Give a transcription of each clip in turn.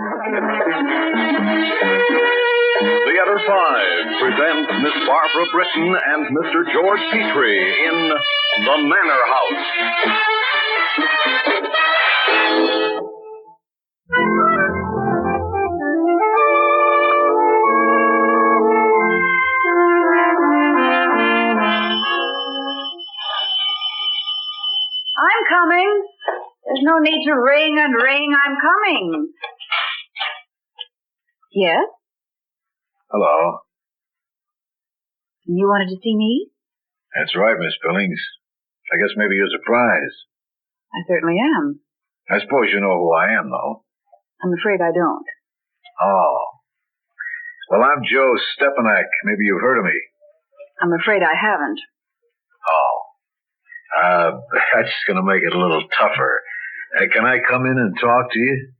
The Other Five present Miss Barbara Britton and Mr. George Petrie in The Manor House. I'm coming. There's no need to ring and ring. I'm coming. Yes? Hello. You wanted to see me? That's right, Miss Billings. I guess maybe you're surprised. I certainly am. I suppose you know who I am, though. I'm afraid I don't. Oh. Well, I'm Joe Stepanak. Maybe you've heard of me. I'm afraid I haven't. Oh. That's going to make it a little tougher. Can I come in and talk to you?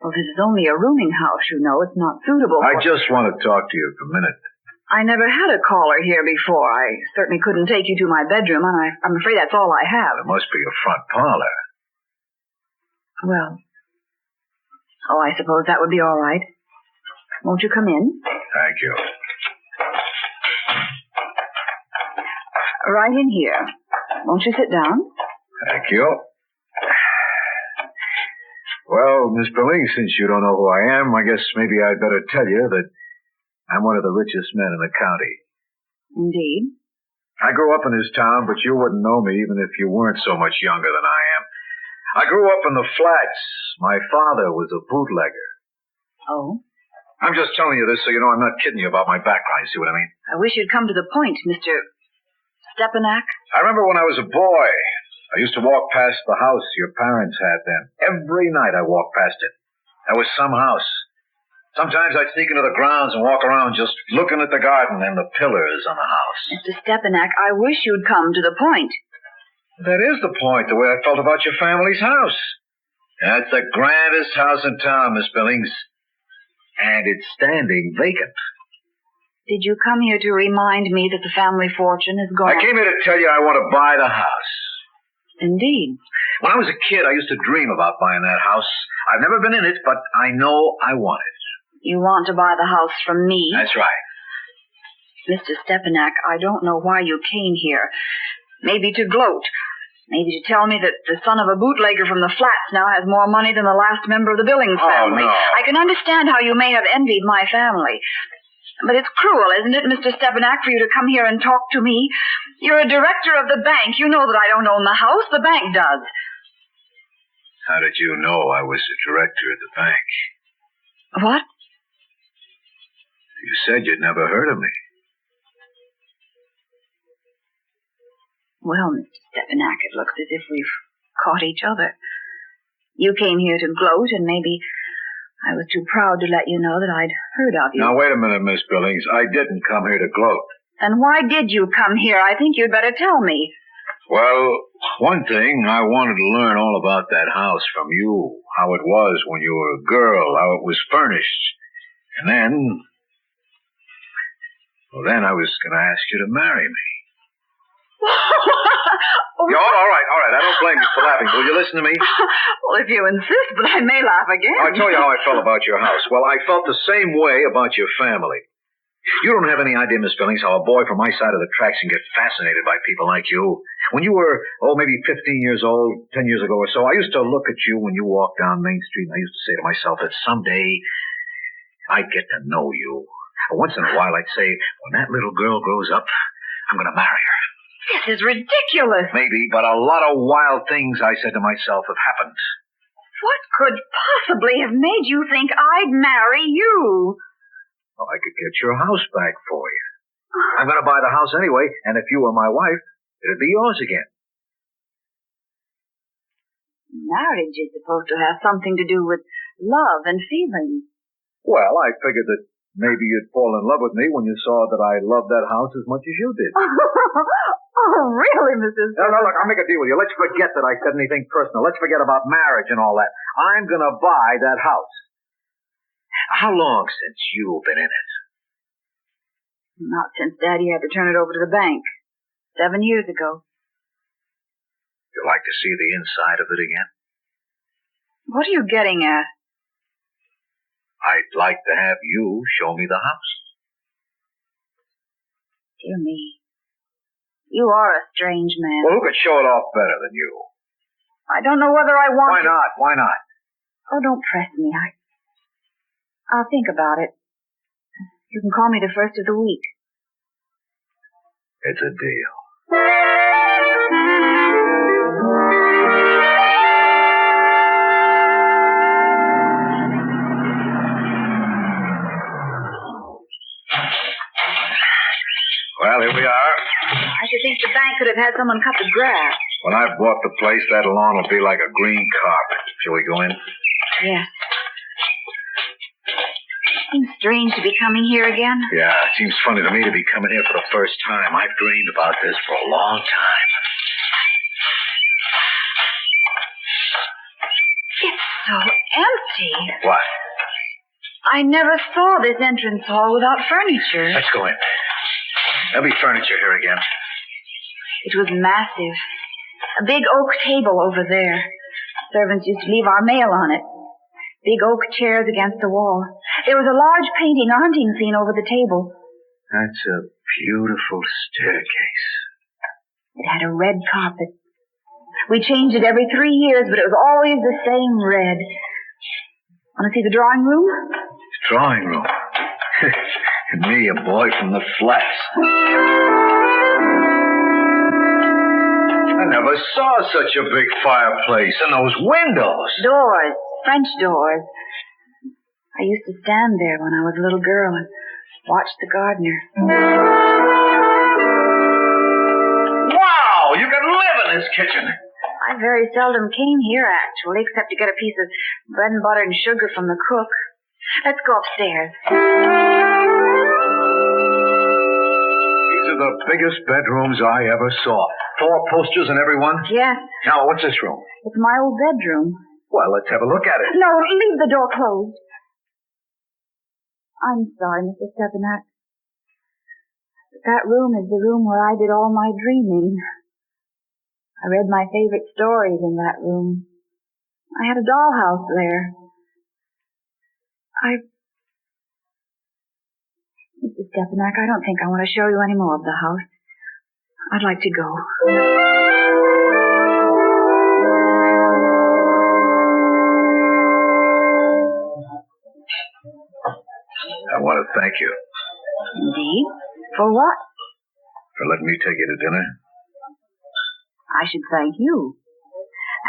Well, this is only a rooming house, you know. It's not suitable I just want to talk to you for a minute. I never had a caller here before. I certainly couldn't take you to my bedroom, and I'm afraid that's all I have. It must be a front parlor. Well, I suppose that would be all right. Won't you come in? Thank you. Right in here. Won't you sit down? Thank you. Well, Miss Billings, since you don't know who I am, I guess maybe I'd better tell you that I'm one of the richest men in the county. Indeed. I grew up in this town, but you wouldn't know me even if you weren't so much younger than I am. I grew up in the flats. My father was a bootlegger. Oh? I'm just telling you this so you know I'm not kidding you about my background, you see what I mean? I wish you'd come to the point, Mr. Stepanak. I remember when I was a boy, I used to walk past the house your parents had then. Every night I walked past it. There was some house. Sometimes I'd sneak into the grounds and walk around just looking at the garden and the pillars on the house. Mr. Stepanak, I wish you'd come to the point. That is the point, the way I felt about your family's house. That's the grandest house in town, Miss Billings. And it's standing vacant. Did you come here to remind me that the family fortune is gone? I came here to tell you I want to buy the house. Indeed. When I was a kid, I used to dream about buying that house. I've never been in it, but I know I want it. You want to buy the house from me? That's right. Mr. Stepanak, I don't know why you came here. Maybe to gloat. Maybe to tell me that the son of a bootlegger from the flats now has more money than the last member of the Billings family. No. I can understand how you may have envied my family. But it's cruel, isn't it, Mr. Stepanak, for you to come here and talk to me? You're a director of the bank. You know that I don't own the house. The bank does. How did you know I was the director of the bank? What? You said you'd never heard of me. Well, Mr. Stepanak, it looks as if we've caught each other. You came here to gloat, and maybe I was too proud to let you know that I'd heard of you. Now, wait a minute, Miss Billings. I didn't come here to gloat. Then why did you come here? I think you'd better tell me. Well, one thing, I wanted to learn all about that house from you. How it was when you were a girl, how it was furnished. And then I was going to ask you to marry me. All right. I don't blame you for laughing. Will you listen to me? Well, if you insist, but I may laugh again. I'll tell you how I felt about your house. Well, I felt the same way about your family. You don't have any idea, Miss Billings, how a boy from my side of the tracks can get fascinated by people like you. When you were, maybe 15 years old, 10 years ago or so, I used to look at you when you walked down Main Street, and I used to say to myself that someday I'd get to know you. Once in a while, I'd say, when that little girl grows up, I'm going to marry her. This is ridiculous. Maybe, but a lot of wild things, I said to myself, have happened. What could possibly have made you think I'd marry you? Well, I could get your house back for you. I'm going to buy the house anyway, and if you were my wife, it'd be yours again. Marriage is supposed to have something to do with love and feeling. Well, I figured that maybe you'd fall in love with me when you saw that I loved that house as much as you did. Oh, really, Mrs. No, look, I'll make a deal with you. Let's forget that I said anything personal. Let's forget about marriage and all that. I'm going to buy that house. How long since you've been in it? Not since Daddy had to turn it over to the bank. 7 years ago. You'd like to see the inside of it again? What are you getting at? like to have you show me the house. Dear me. You are a strange man. Well, who could show it off better than you? I don't know whether I want Why to... not? Why not? Oh, don't press me. I'll think about it. You can call me the first of the week. It's a deal. Well, here we are. I should think the bank could have had someone cut the grass. When I've bought the place, that lawn will be like a green carpet. Shall we go in? Yes. Seems strange to be coming here again. Yeah, it seems funny to me to be coming here for the first time. I've dreamed about this for a long time. It's so empty. What? I never saw this entrance hall without furniture. Let's go in. There'll be furniture here again. It was massive. A big oak table over there. Servants used to leave our mail on it. Big oak chairs against the wall. There was a large painting, a hunting scene over the table. That's a beautiful staircase. It had a red carpet. We changed it every 3 years, but it was always the same red. Want to see the drawing room? Drawing room. And me, a boy from the flats. I never saw such a big fireplace and those windows. Doors. French doors. I used to stand there when I was a little girl and watch the gardener. Wow! You can live in this kitchen. I very seldom came here, actually, except to get a piece of bread and butter and sugar from the cook. Let's go upstairs. These are the biggest bedrooms I ever saw. 4 posters in every one? Yes. Now, what's this room? It's my old bedroom. Well, let's have a look at it. No, leave the door closed. I'm sorry, Mr. Stepanak. But that room is the room where I did all my dreaming. I read my favorite stories in that room. I had a dollhouse there. Mr. Stepanak, I don't think I want to show you any more of the house. I'd like to go. I want to thank you. Indeed? For what? For letting me take you to dinner. I should thank you.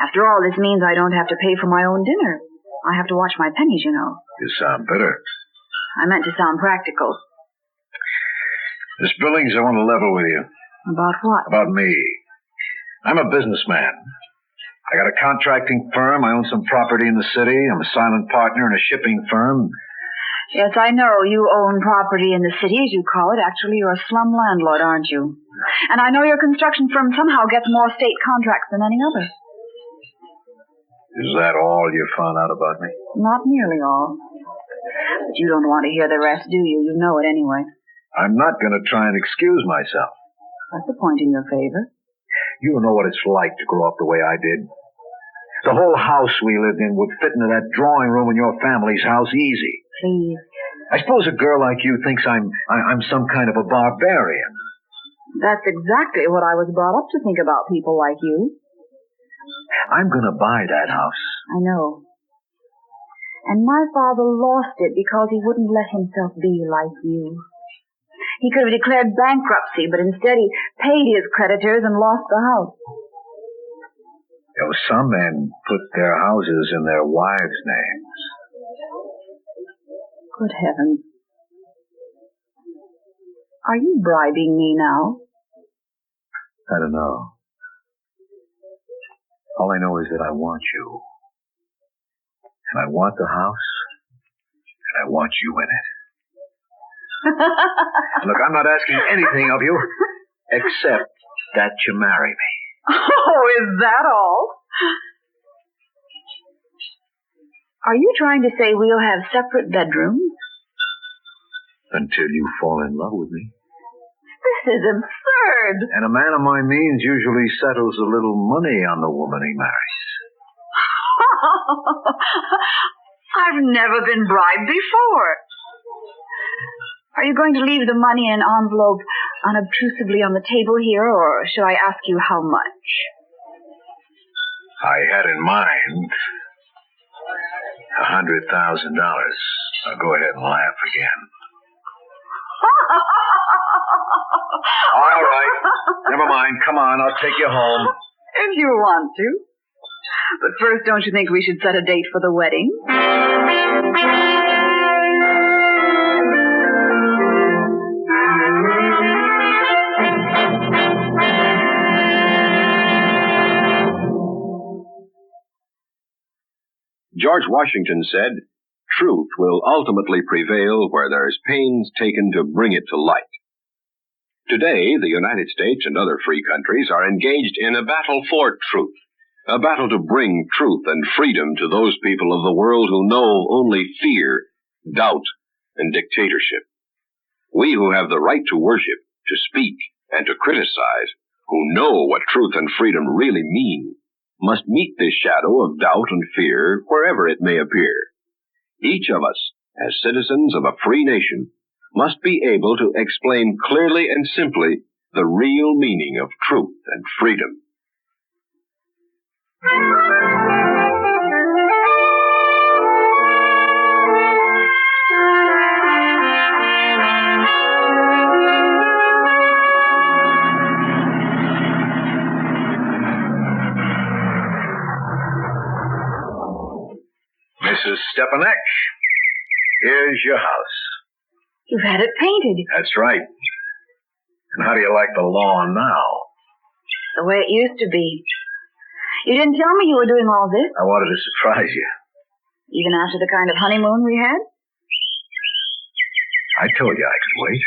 After all, this means I don't have to pay for my own dinner. I have to watch my pennies, you know. You sound bitter. I meant to sound practical. Miss Billings, I want to level with you. About what? About me. I'm a businessman. I got a contracting firm. I own some property in the city. I'm a silent partner in a shipping firm. Yes, I know. You own property in the city, as you call it. Actually, you're a slum landlord, aren't you? And I know your construction firm somehow gets more state contracts than any other. Is that all you found out about me? Not nearly all. But you don't want to hear the rest, do you? You know it anyway. I'm not going to try and excuse myself. That's a point in your favor. You don't know what it's like to grow up the way I did. The whole house we lived in would fit into that drawing room in your family's house easy. Please. I suppose a girl like you thinks I'm some kind of a barbarian. That's exactly what I was brought up to think about people like you. I'm going to buy that house. I know. And my father lost it because he wouldn't let himself be like you. He could have declared bankruptcy, but instead he paid his creditors and lost the house. You know, some men put their houses in their wives' names. Good heavens. Are you bribing me now? I don't know. All I know is that I want you. And I want the house. And I want you in it. Look, I'm not asking anything of you except that you marry me. Oh, is that all? Are you trying to say we'll have separate bedrooms? Until you fall in love with me. This is absurd. And a man of my means usually settles a little money on the woman he marries. I've never been bribed before. Are you going to leave the money in an envelope unobtrusively on the table here, or shall I ask you how much? I had in mind $100,000. Now go ahead and laugh again. All right. Never mind. Come on. I'll take you home. If you want to. But first, don't you think we should set a date for the wedding? George Washington said, "Truth will ultimately prevail where there's pains taken to bring it to light." Today, the United States and other free countries are engaged in a battle for truth, a battle to bring truth and freedom to those people of the world who know only fear, doubt, and dictatorship. We who have the right to worship, to speak, and to criticize, who know what truth and freedom really mean, must meet this shadow of doubt and fear wherever it may appear. Each of us, as citizens of a free nation, must be able to explain clearly and simply the real meaning of truth and freedom. Mrs. Stepanek, here's your house. You've had it painted. That's right. And how do you like the lawn now? The way it used to be. You didn't tell me you were doing all this. I wanted to surprise you. Even after the kind of honeymoon we had? I told you I could wait.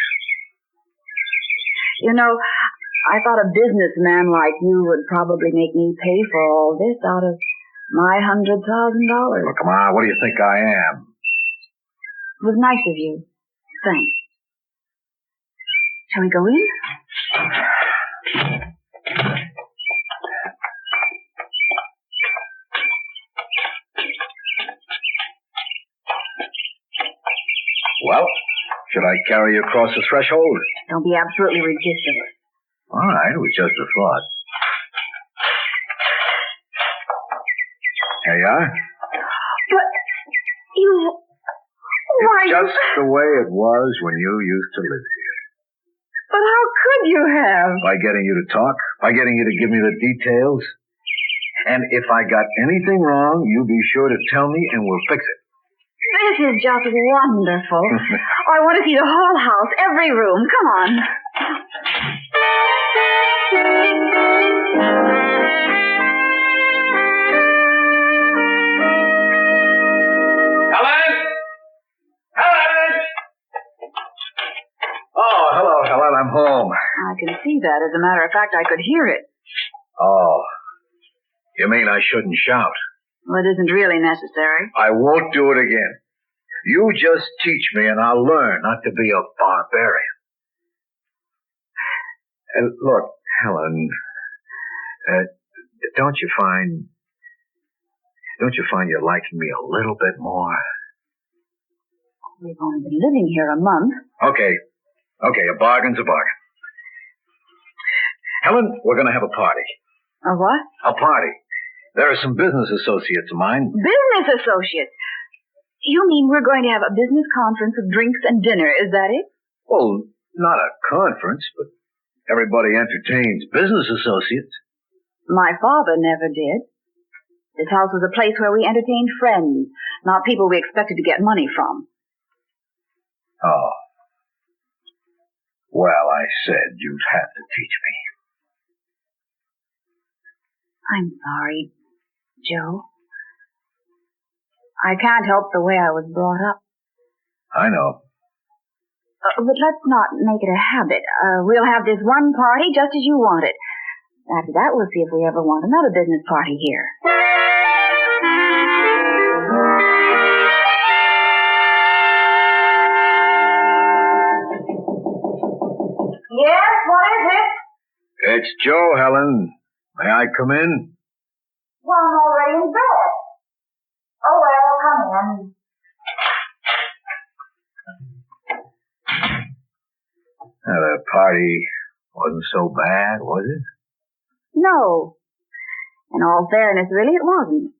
You know, I thought a businessman like you would probably make me pay for all this out of my $100,000. Well, come on, what do you think I am? It was nice of you. Thanks. Shall we go in? Well, should I carry you across the threshold? Don't be absolutely ridiculous. All right, it was just a thought. Here you are. But you... Why? It's just the way it was when you used to live here. But how could you have? By getting you to talk, by getting you to give me the details. And if I got anything wrong, you be sure to tell me and we'll fix it. This is just wonderful. I want to see the whole house, every room. Come on. Oh, hello, Helen. I'm home. I can see that. As a matter of fact, I could hear it. Oh. You mean I shouldn't shout? Well, it isn't really necessary. I won't do it again. You just teach me and I'll learn not to be a barbarian. And look, Helen, don't you find you're liking me a little bit more? We've only been living here a month. Okay, a bargain's a bargain. Helen, we're going to have a party. A what? A party. There are some business associates of mine. Business associates? You mean we're going to have a business conference with drinks and dinner, is that it? Well, not a conference, but everybody entertains business associates. My father never did. This house was a place where we entertained friends, not people we expected to get money from. Oh. Well, I said you'd have to teach me. I'm sorry, Joe. I can't help the way I was brought up. I know. But let's not make it a habit. We'll have this one party just as you want it. After that, we'll see if we ever want another business party here. Yes, what is it? It's Joe, Helen. May I come in? Well, I'm already in bed. Oh, well, come in. party wasn't so bad, was it? No. In all fairness, really, it wasn't.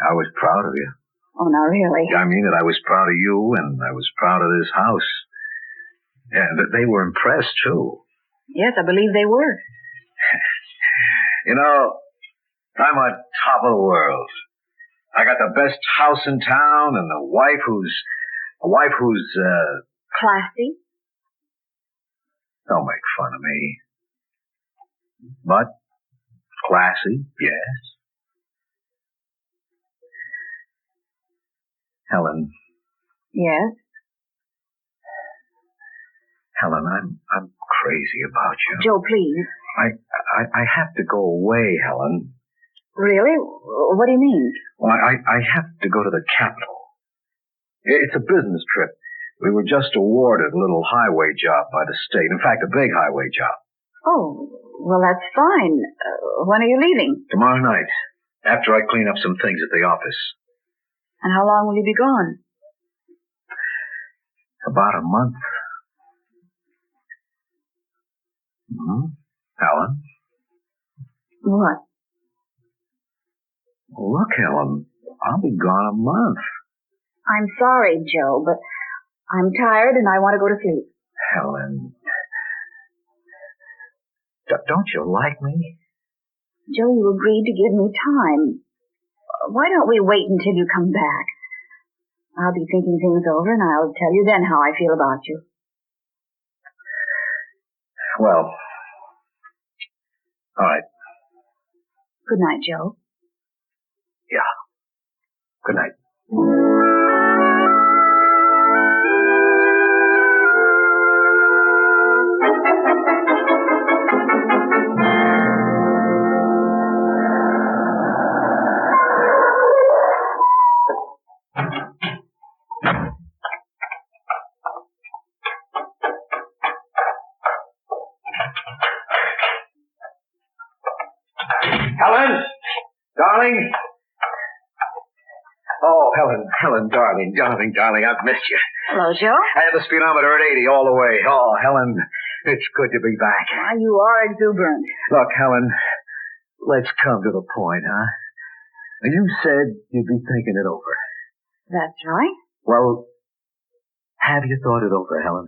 I was proud of you. Oh, not really. I mean that I was proud of you, and I was proud of this house. Yeah, that they were impressed, too. Yes, I believe they were. You know, I'm on top of the world. I got the best house in town, and a wife who's Classy? Don't make fun of me. But classy, yes. Helen. Yes. Helen, I'm crazy about you. Joe, please. I have to go away, Helen. Really? What do you mean? Well, I have to go to the capital. It's a business trip. We were just awarded a little highway job by the state. In fact, a big highway job. Oh, well, that's fine. When are you leaving? Tomorrow night, after I clean up some things at the office. And how long will you be gone? About a month. Helen? What? Look, Helen, I'll be gone a month. I'm sorry, Joe, but I'm tired and I want to go to sleep. Helen, don't you like me? Joe, you agreed to give me time. Why don't we wait until you come back? I'll be thinking things over and I'll tell you then how I feel about you. Well, all right. Good night, Joe. Yeah. Good night. Helen! Darling! Oh, Helen, darling, I've missed you. Hello, Joe. I had the speedometer at 80 all the way. Oh, Helen, it's good to be back. Why, you are exuberant. Look, Helen, let's come to the point, huh? You said you'd be thinking it over. That's right. Well, have you thought it over, Helen?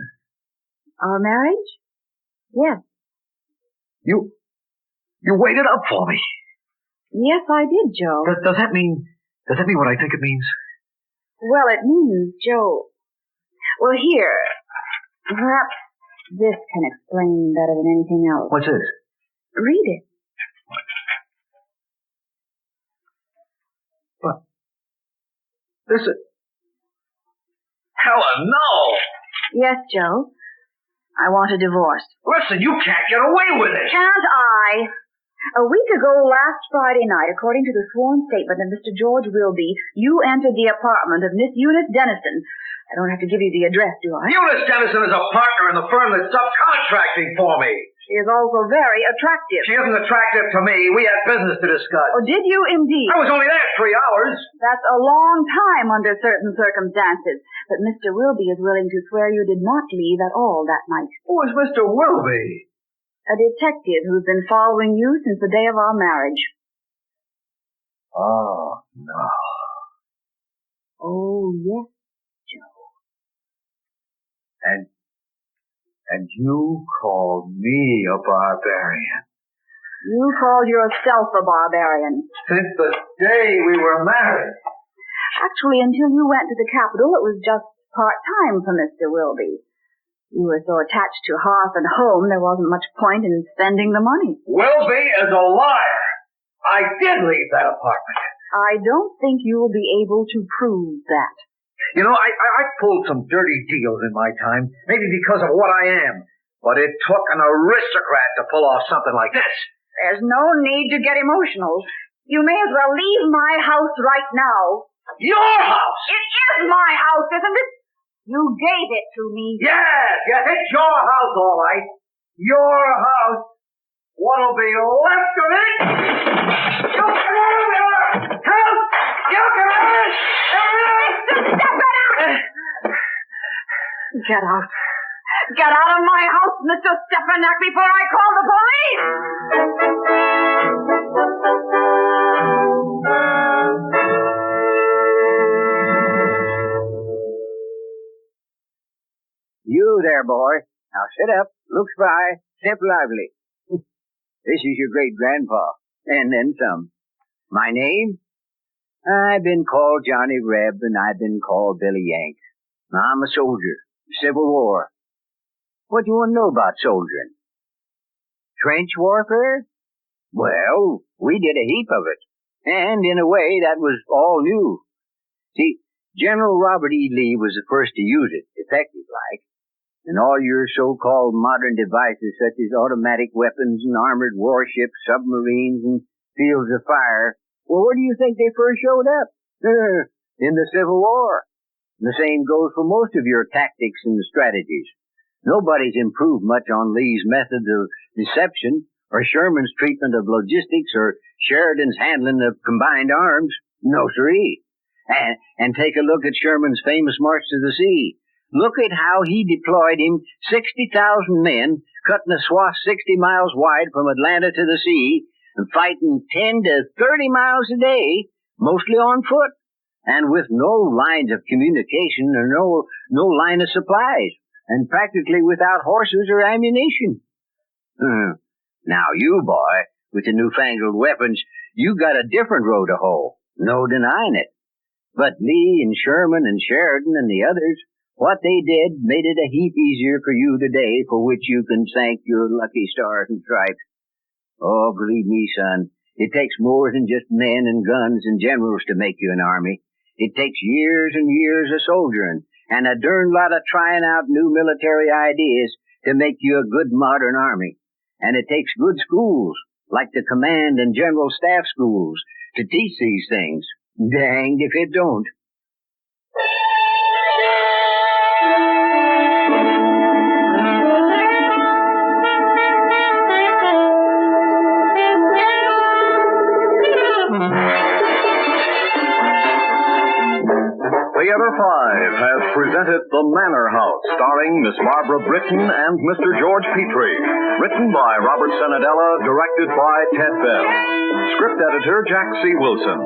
Our marriage? Yes. You waited up for me. Yes, I did, Joe. Does that mean what I think it means? Well, it means, Joe... Well, here. Perhaps this can explain better than anything else. What's this? Read it. What? This is... Helen, no! Yes, Joe. I want a divorce. Listen, you can't get away with it. Can't I? A week ago, last Friday night, according to the sworn statement of Mr. George Wilby, you entered the apartment of Miss Eunice Dennison. I don't have to give you the address, do I? Eunice Dennison is a partner in the firm that's subcontracting for me. She is also very attractive. She isn't attractive to me. We had business to discuss. Oh, did you indeed? I was only there 3 hours. That's a long time under certain circumstances. But Mr. Wilby is willing to swear you did not leave at all that night. Who is Mr. Wilby? A detective who's been following you since the day of our marriage. Oh, no. Oh, yes, Joe. And you called me a barbarian. You called yourself a barbarian. Since the day we were married. Actually, until you went to the capital, it was just part-time for Mr. Wilby. You were so attached to hearth and home, there wasn't much point in spending the money. Wilby is a liar. I did leave that apartment. I don't think you will be able to prove that. You know, I pulled some dirty deals in my time, maybe because of what I am. But it took an aristocrat to pull off something like this. There's no need to get emotional. You may as well leave my house right now. Your house? It is my house, isn't it? You gave it to me. Yes, it's your house, all right. Your house. What'll be left of it? You can have it! Help! You can have it! Step it out! Get out. get out of my house, Mr. Stepanak, before I call the police! You there, boy. Now sit up, look spry, step lively. This is your great-grandpa, and then some. My name? I've been called Johnny Reb, and I've been called Billy Yank. I'm a soldier. Civil War. What do you want to know about soldiering? Trench warfare? Well, we did a heap of it. And in a way, that was all new. See, General Robert E. Lee was the first to use it, effective-like. And all your so-called modern devices such as automatic weapons and armored warships, submarines, and fields of fire, well, where do you think they first showed up? In the Civil War. And the same goes for most of your tactics and strategies. Nobody's improved much on Lee's methods of deception, or Sherman's treatment of logistics, or Sheridan's handling of combined arms. No, siree. And take a look at Sherman's famous march to the sea. Look at how he deployed him 60,000 men, cutting a swath 60 miles wide from Atlanta to the sea, and fighting 10 to 30 miles a day, mostly on foot, and with no lines of communication or no line of supplies, and practically without horses or ammunition. Now you, boy, with the newfangled weapons, you got a different road to hoe. No denying it. But Lee and Sherman and Sheridan and the others, what they did made it a heap easier for you today, for which you can thank your lucky stars and stripes. Oh, believe me, son, it takes more than just men and guns and generals to make you an army. It takes years and years of soldiering and a darn lot of trying out new military ideas to make you a good modern army. And it takes good schools, like the command and general staff schools, to teach these things. Danged if it don't. Theater 5 has presented The Manor House, starring Miss Barbara Britton and Mr. George Petrie. Written by Robert Cenedella, directed by Ted Bell. Script editor Jack C. Wilson.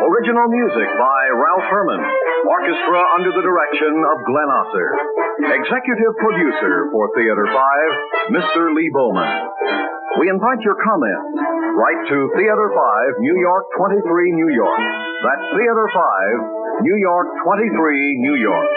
Original music by Ralph Herman. Orchestra under the direction of Glenn Osser. Executive producer for Theater 5, Mr. Lee Bowman. We invite your comments. Write to Theater 5, New York 23, New York. That's Theater 5, New York 23, New York.